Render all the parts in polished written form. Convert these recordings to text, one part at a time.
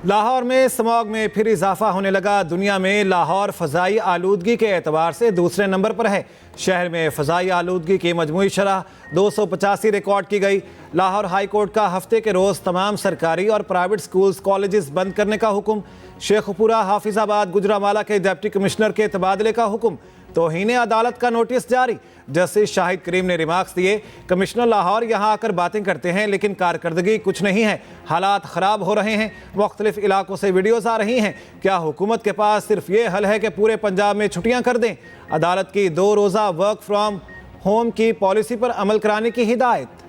लाहौर में स्मॉग में फिर इजाफा होने लगा। दुनिया में लाहौर फ़ज़ाई आलूदगी के एतबार से दूसरे नंबर पर है। शहर में फ़ज़ाई आलूदगी की मजमूई शरह 285 रिकॉर्ड की गई। लाहौर हाई कोर्ट का हफ्ते के रोज़ तमाम सरकारी और प्राइवेट स्कूल्स कॉलेजेस बंद करने का हुक्म। शेखपुरा हाफिजाबाद गुजरांवाला के डिप्टी कमिश्नर के तबादले का हुक्म। तौहीन अदालत का नोटिस जारी। जस्टिस शाहिद करीम ने रिमार्क्स दिए, कमिश्नर लाहौर यहाँ आकर बातें करते हैं लेकिन कारकर्दगी कुछ नहीं है, हालात ख़राब हो रहे हैं। मुख्तलिफ इलाकों से वीडियोज़ आ रही हैं। क्या हुकूमत के पास सिर्फ ये हल है कि पूरे पंजाब में छुट्टियाँ कर दें? अदालत की 2 रोज़ा वर्क फ्राम होम की पॉलिसी पर अमल कराने की हिदायत।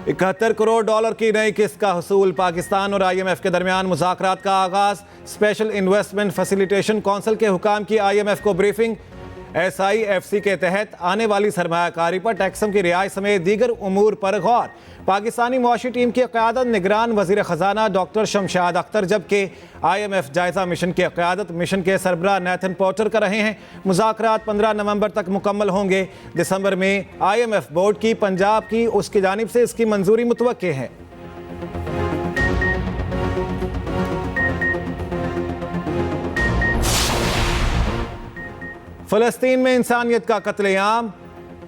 71 करोड़ डॉलर की नई किस्त का हसूल। पाकिस्तान और IMF के दरमियान मुज़ाकरात का आगाज़। स्पेशल इन्वेस्टमेंट फैसिलिटेशन कौंसिल के हुकाम की IMF को ब्रीफिंग। SIFC के तहत आने वाली सरमायाकारी पर टैक्सम की रियायत समेत दीगर उमूर पर गौर। पाकिस्तानी मुआशी टीम की क़यादत निगरान वज़ीर ख़जाना डॉक्टर शमशाद अख्तर, जबकि IMF जायज़ा मिशन की क़यादत मिशन के सरबराह नेथन पोर्टर कर रहे हैं। मुज़ाकरात 15 नवंबर तक मुकम्मल होंगे। दिसंबर में IMF बोर्ड की पंजाब की उसकी जानिब से इसकी मंजूरी मुतवक्के है। फ़लस्तीन में इंसानियत का कत्लेआम,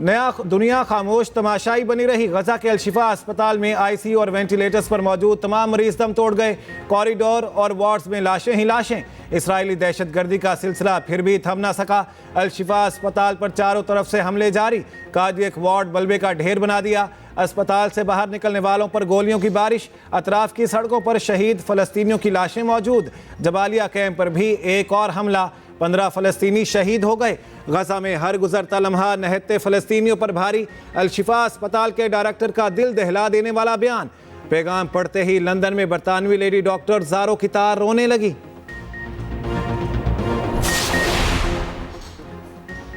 नया दुनिया खामोश तमाशाई बनी रही। गजा के अलशिफा अस्पताल में ICU और वेंटिलेटर्स पर मौजूद तमाम मरीज दम तोड़ गए। कॉरिडोर और वार्ड्स में लाशें ही लाशें। इसराइली दहशतगर्दी का सिलसिला फिर भी थम ना सका। अलशिफा अस्पताल पर चारों तरफ से हमले जारी। कार्डियक वार्ड मलबे का ढेर बना दिया। अस्पताल से बाहर निकलने वालों पर गोलियों की बारिश। अतराफ की सड़कों पर शहीद फ़लस्तीनियों की लाशें मौजूद। जबालिया कैंप पर भी एक और हमला, 15 फ़लस्तीनी शहीद हो गए। गजा में हर गुजरता लम्हा निहत्ते फ़लस्तीनियों पर भारी। अलशिफा अस्पताल के डायरेक्टर का दिल दहला देने वाला बयान। पैगाम पढ़ते ही लंदन में बरतानवी लेडी डॉक्टर ज़ारो कितार रोने लगी।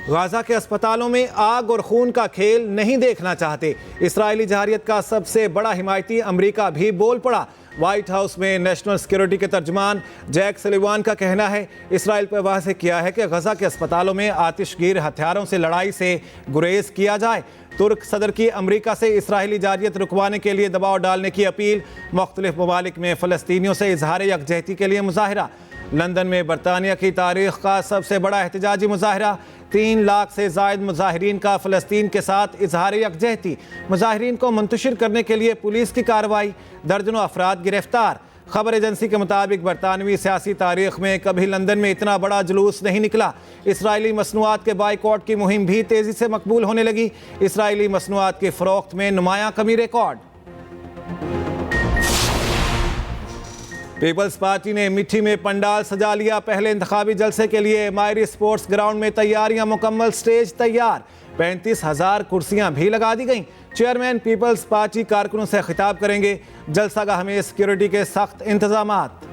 गाजा के अस्पतालों में आग और खून का खेल नहीं देखना चाहते। इसराइली जहारियत का सबसे बड़ा हिमायती अमेरिका भी बोल पड़ा। व्हाइट हाउस में नेशनल सिक्योरिटी के तर्जमान जैक सलिवान का कहना है, इसराइल पर वाज़ेह किया है कि गजा के अस्पतालों में आतिशगीर हथियारों से लड़ाई से गुरेज किया जाए। तुर्क सदर की अमेरिका से इसराइली जारियत रुकवाने के लिए दबाव डालने की अपील। मुख्तलिफ ममालिक में फ़लस्तीनियों से इजहार यकजहती के लिए मुजाहिरा। लंदन में बरतानिया की तारीख का सबसे बड़ा एहतजाजी मुजाहिरा। 3 लाख से ज़ायद मुजाहिरीन का फ़लस्तीन के साथ इजहार यकजहती। मुजाहिरीन को मुंतशिर करने के लिए पुलिस की कार्रवाई। दर्जनों अफराद गिरफ्तार। खबर एजेंसी के मुताबिक बरतानवी सियासी तारीख में कभी लंदन में इतना बड़ा जुलूस नहीं निकला। इसराइली मसनूआत के बाइकआउट की मुहिम भी तेज़ी से मकबूल होने लगी। इसराइली मसनूआत की फ़रोख्त में नुमायां कमी रिकॉर्ड। पीपल्स पार्टी ने मिठी में पंडाल सजा लिया। पहले इंतखाबी जलसे के लिए मायरी स्पोर्ट्स ग्राउंड में तैयारियां मुकम्मल, स्टेज तैयार। 35,000 कुर्सियां भी लगा दी गईं। चेयरमैन पीपल्स पार्टी कारकुनों से खिताब करेंगे। जलसागाह में सिक्योरिटी के सख्त इंतजामात।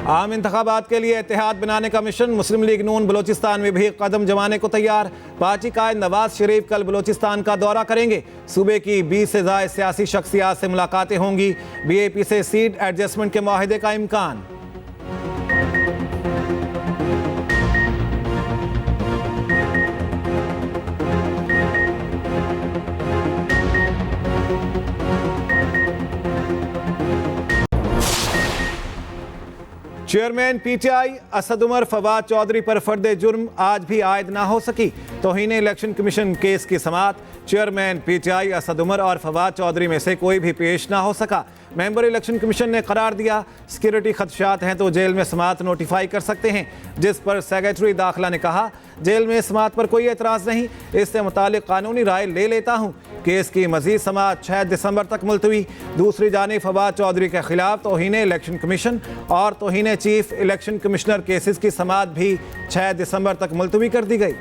आम इंतखाबात के लिए इत्तेहाद बनाने का मिशन। मुस्लिम लीग नून बलोचिस्तान में भी कदम जमाने को तैयार। पार्टी कायद नवाज शरीफ कल बलोचिस्तान का दौरा करेंगे। सूबे की 20 से ज़ायद सियासी शख्सियात से मुलाकातें होंगी। BAP से सीट एडजस्टमेंट के माहिदे का इम्कान। चेयरमैन PTI असद उमर फवाद चौधरी पर फर्द जुर्म आज भी आयद ना हो सकी। तौहीन इलेक्शन कमीशन केस की समाअत। चेयरमैन PTI असद उमर और फवाद चौधरी में से कोई भी पेश ना हो सका। मेंबर इलेक्शन कमीशन ने करार दिया, सिक्योरिटी खदशात हैं तो जेल में समाअत नोटिफाई कर सकते हैं। जिस पर सेक्रेटरी दाखिला ने कहा, जेल में समाअत पर कोई एतराज़ नहीं, इससे मुतालिक कानूनी राय ले लेता हूँ। केस की मजीद समाअत 6 दिसंबर तक मुलतवी। दूसरी जानिब फवाद चौधरी के खिलाफ तौहीन इलेक्शन कमीशन और तौहीन चीफ इलेक्शन कमिश्नर केसेस की समाअत भी 6 दिसंबर तक मुलतवी कर दी गई।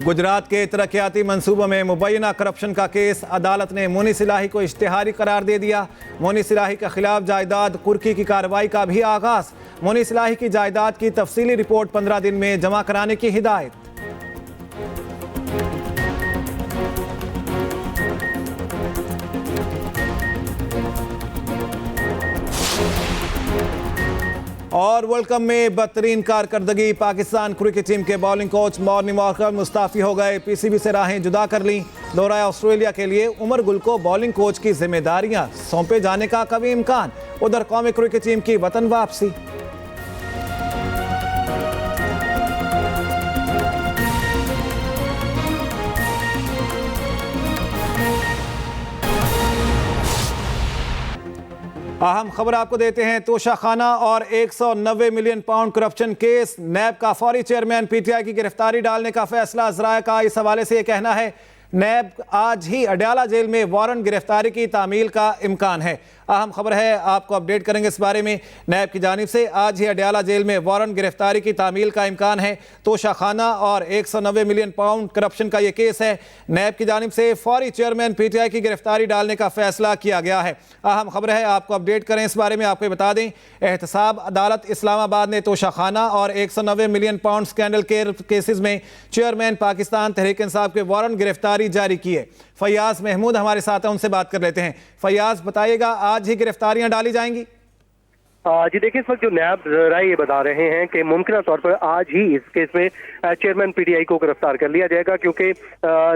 गुजरात के तरक्याती मंसूबों में मुबैना करप्शन का केस। अदालत ने मोनी सिलाही को इश्तिहारी करार दे दिया। मोनी सिलाही के खिलाफ जायदाद कुर्की की कार्रवाई का भी आगाज। मोनी सिलाही की जायदाद की तफसीली रिपोर्ट 15 दिन में जमा कराने की हिदायत। और वर्ल्ड कप में बदतरीन कारकर्दगी, पाकिस्तान क्रिकेट टीम के bowling coach morning walker Mustafi हो गए। पीसीबी से राहें जुदा कर ली। दौरा ऑस्ट्रेलिया के लिए उमर गुल को बॉलिंग कोच की जिम्मेदारियां सौंपे जाने का कभी इम्कान। उधर कौमी क्रिकेट टीम की वतन वापसी। अहम खबर आपको देते हैं। तोशाखाना और 190 मिलियन पाउंड करप्शन केस, नैब का फौरी चेयरमैन पीटीआई की गिरफ्तारी डालने का फैसला। ज़राए का इस हवाले से यह कहना है, नैब आज ही अडयाला जेल में वारंट गिरफ्तारी की तामील का इम्कान है। अहम खबर है, आपको अपडेट करेंगे इस बारे में। नैब की जानिब से आज ही अडयाला जेल में वारंट गिरफ्तारी की तामील का इम्कान है। तोशाखाना और 190 मिलियन पाउंड करप्शन का यह केस है। नैब की जानिब से फौरी चेयरमैन पीटीआई की गिरफ्तारी डालने का फैसला किया गया है। अहम खबर है, आपको अपडेट करें इस बारे में। आपको बता दें, एहतसाब अदालत इस्लामाबाद ने तोशाखाना और 190 मिलियन पाउंड स्कैंडल केसेस में चेयरमैन पाकिस्तान तहरीक इंसाफ के वारंट गिरफ्तारी जारी की है। फैयाज महमूद हमारे साथ हैं, उनसे बात कर लेते हैं। फैयाज, बताइएगा, आज ही गिरफ्तारियां डाली जाएंगी? जी देखिए, इस वक्त जो नैब राय ये बता रहे हैं कि मुमकिन तौर पर आज ही इस केस में चेयरमैन पीटीआई को गिरफ्तार कर लिया जाएगा, क्योंकि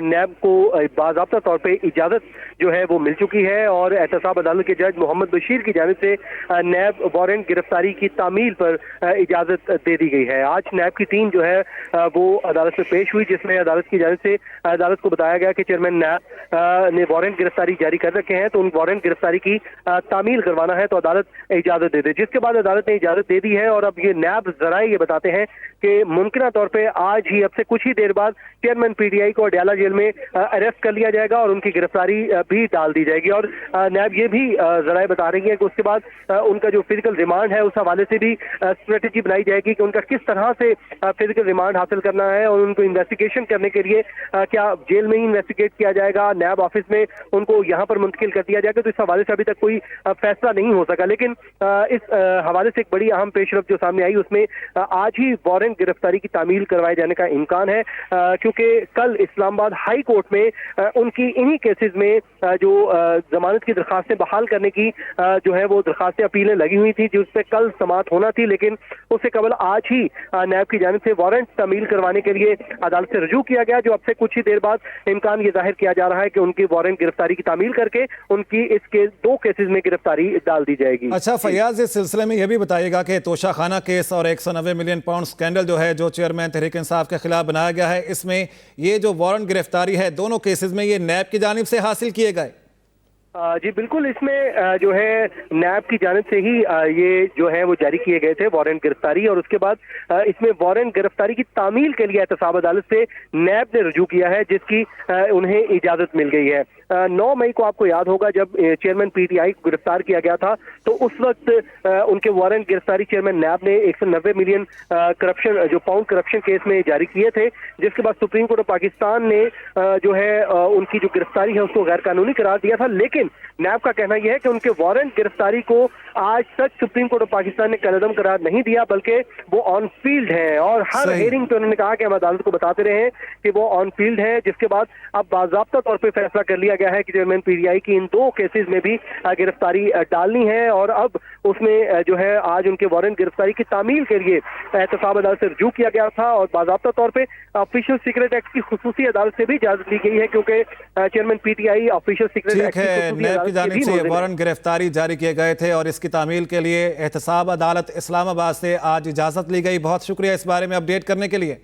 नैब को बाज़ाब्ता तौर पे इजाज़त जो है वो मिल चुकी है और एहतसाब अदालत के जज मोहम्मद बशीर की जानिब से नैब वारंट गिरफ्तारी की तामील पर इजाज़त दे दी गई है। आज नैब की टीम जो है वो अदालत में पेश हुई, जिसमें अदालत की जानिब से अदालत को बताया गया कि चेयरमैन नैब ने वारंट गिरफ्तारी जारी कर रखे हैं, तो उन वारंट गिरफ्तारी की तामील करवाना है तो अदालत इजाज़त दे दे, जिसके बाद अदालत ने इजाजत दे दी है। और अब ये नैब जराए ये बताते हैं कि मुमकिन तौर पे आज ही, अब से कुछ ही देर बाद, चेयरमैन पीटीआई को अडयाला जेल में अरेस्ट कर लिया जाएगा और उनकी गिरफ्तारी भी डाल दी जाएगी। और नैब ये भी जराए बता रही है कि उसके बाद उनका जो फिजिकल रिमांड है उस हवाले से भी स्ट्रेटेजी बनाई जाएगी कि उनका किस तरह से फिजिकल रिमांड हासिल करना है और उनको इन्वेस्टिगेशन करने के लिए क्या जेल में ही इन्वेस्टिगेट किया जाएगा, नैब ऑफिस में उनको यहाँ पर मुंतकिल कर दिया जाएगा। तो इस हवाले से अभी तक कोई फैसला नहीं हो सका, लेकिन इस हवाले से एक बड़ी अहम पेशरफ जो सामने आई, उसमें आज ही वारंट गिरफ्तारी की तामील करवाए जाने का इम्कान है, क्योंकि कल इस्लामाबाद हाई कोर्ट में उनकी इन्हीं केसेस में जो जमानत की दरखास्तें बहाल करने की जो है वो दरखास्तें अपीलें लगी हुई थी, जिस पर कल समाअत होना थी, लेकिन उससे कबल आज ही नैब की जानिब से वारंट तामील करवाने के लिए अदालत से रजू किया गया, जो अब से कुछ ही देर बाद इम्कान ये जाहिर किया जा रहा है कि उनकी वारंट गिरफ्तारी की तामील करके उनकी इसके 2 केसेस में गिरफ्तारी डाल दी जाएगी। अच्छा फैयाज, इस सिलसिले में यह भी बताइएगा कि तोशाखाना केस और 190 मिलियन पाउंड स्कैंडल जो है, जो चेयरमैन तहरीक इंसाफ के खिलाफ बनाया गया है, इसमें ये जो वारंट गिरफ्तारी है, दोनों केसेस में ये नैब की जानिब से हासिल किए गए? जी बिल्कुल, इसमें जो है नैब की जानिब से ही ये जो है वो जारी किए गए थे वारंट गिरफ्तारी, और उसके बाद इसमें वारंट गिरफ्तारी की तामील के लिए एहतसाब अदालत से नैब ने रजू किया है, जिसकी उन्हें इजाजत मिल गई है। 9 मई को आपको याद होगा जब चेयरमैन पीटीआई को गिरफ्तार किया गया था, तो उस वक्त उनके वारंट गिरफ्तारी चेयरमैन नैब ने 190 मिलियन करप्शन जो पाउंड करप्शन केस में जारी किए थे, जिसके बाद सुप्रीम कोर्ट ऑफ पाकिस्तान ने जो है उनकी जो गिरफ्तारी है उसको गैर कानूनी करार दिया था। लेकिन नैब का कहना यह है कि उनके वारंट गिरफ्तारी को आज तक सुप्रीम कोर्ट ऑफ पाकिस्तान ने कलअदम करार नहीं दिया, बल्कि वो ऑन फील्ड है, और हर हेयरिंग पे उन्होंने कहा कि हम अदालत को बताते रहे हैं कि वो ऑन फील्ड है, जिसके बाद अब बाज़ाब्ता तौर पर फैसला कर लिया गया है कि चेयरमैन पीटीआई की इन 2 केसेस में भी गिरफ्तारी डालनी है। और अब उसमें जो है आज उनके वारंट गिरफ्तारी की तामील के लिए एहतसाब अदालत से रजू किया गया था, और बाज़ाब्ता तौर पर ऑफिशियल सीक्रेट एक्ट की खुसूसी अदालत से भी इजाजत ली गई है, क्योंकि chairman PTI official secret act की जानिब से वारंट गिरफ्तारी जारी किए गए थे और इसकी तामील के लिए एहतसाब अदालत इस्लामाबाद से आज इजाजत ली गई। बहुत शुक्रिया इस बारे में अपडेट करने के लिए।